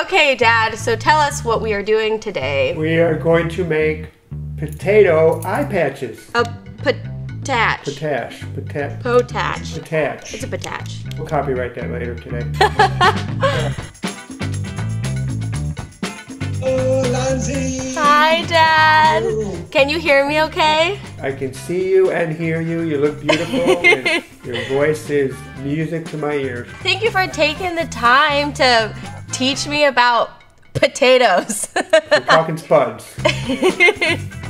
Okay, Dad, so tell us what we are doing today. We are going to make potato eye patches. A patach. Potatch. Patach. It's a patach. We'll copyright that later today. Hi, Dad. Can you hear me okay? I can see you and hear you. You look beautiful. And your voice is music to my ears. Thank you for taking the time to teach me about potatoes. We're talking spuds.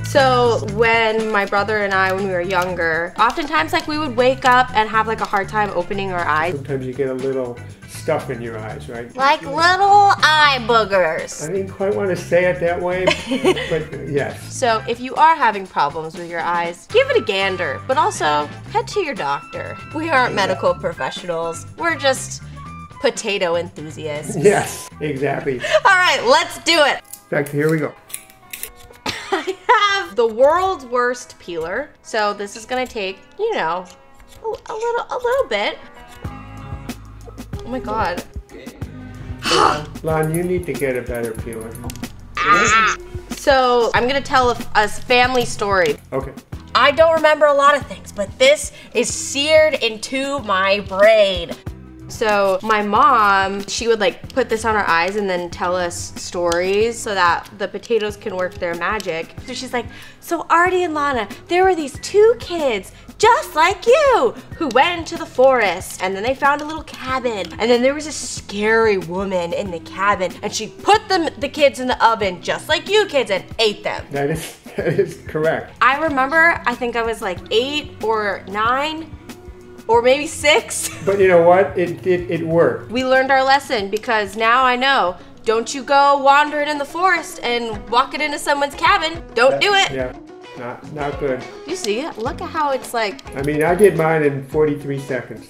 So when my brother and I, when we were younger, oftentimes like we would wake up and have like a hard time opening our eyes. Sometimes you get a little stuff in your eyes, right? Like little eye boogers. I didn't quite want to say it that way, but yes. So if you are having problems with your eyes, give it a gander, but also head to your doctor. We aren't medical professionals. We're just potato enthusiasts. Yes, exactly. All right, let's do it. In fact, here we go. I have the world's worst peeler, so this is gonna take, you know, a little bit. Oh my God. Lon, you need to get a better peeler. So I'm gonna tell a family story. Okay. I don't remember a lot of things, but this is seared into my brain. So my mom, she would like put this on our eyes and then tell us stories so that the potatoes can work their magic. So she's like, so Artie and Lana, there were these two kids just like you who went into the forest and then they found a little cabin and then there was a scary woman in the cabin and she put the kids in the oven just like you kids and ate them. That is correct. I remember, I think I was like 8 or 9. Or maybe 6. But you know what? It worked. We learned our lesson because now I know. Don't you go wandering in the forest and walking into someone's cabin. Don't do it. Yeah, not good. You see, look at how it's like. I mean, I did mine in 43 seconds.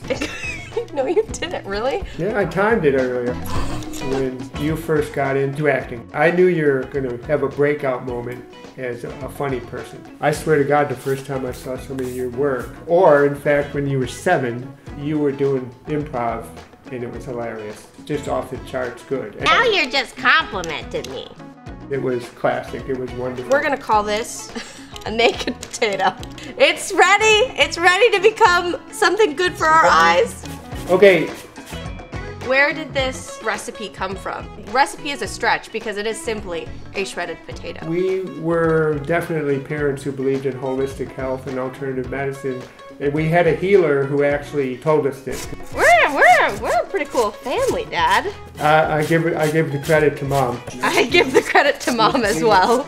No, you didn't, really? Yeah, I timed it earlier. When you first got into acting, I knew you were going to have a breakout moment as a funny person. I swear to God, the first time I saw some of your work, or in fact, when you were 7, you were doing improv, and it was hilarious. Just off the charts good. Now you're just complimenting me. It was classic. It was wonderful. We're going to call this a naked potato. It's ready. It's ready to become something good for our eyes. Okay. Where did this recipe come from? Recipe is a stretch because it is simply a shredded potato. We were definitely parents who believed in holistic health and alternative medicine, and we had a healer who actually told us this. We're a pretty cool family, Dad. I give the credit to Mom. I give the credit to Mom as well.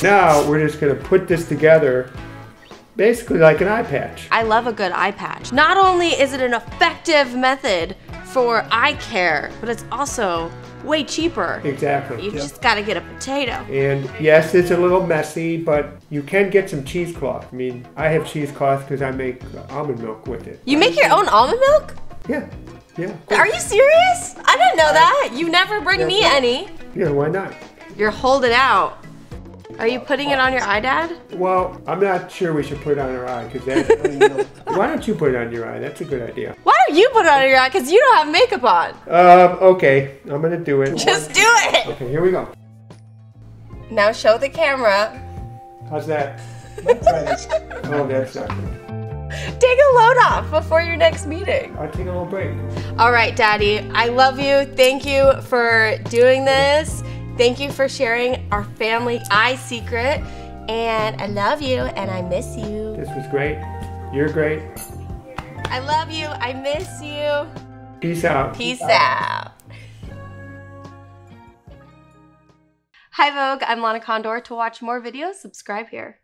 Now we're just gonna put this together, basically like an eye patch. I love a good eye patch. Not only is it an effective method for eye care, but it's also way cheaper. Exactly. You just gotta get a potato. And yes, it's a little messy, but you can get some cheesecloth. I mean, I have cheesecloth because I make almond milk with it. You make your own almond milk? Yeah. Are you serious? I didn't know that. You never bring me any. Yeah, why not? You're holding out. Are you putting it on your eye, Dad? Well, I'm not sure we should put it on our eye, because that, why don't you put it on your eye? That's a good idea. Why don't you put it on your eye? Because you don't have makeup on. Okay, I'm gonna do it. Just do it! Okay, here we go. Now show the camera. How's that? Oh, that's not good. Take a load off before your next meeting. I'll take a little break. All right, Daddy, I love you. Thank you for doing this. Thank you for sharing our family eye secret. And I love you and I miss you. This was great. You're great. I love you. I miss you. Peace out. Peace out. Hi, Vogue. I'm Lana Condor. To watch more videos, subscribe here.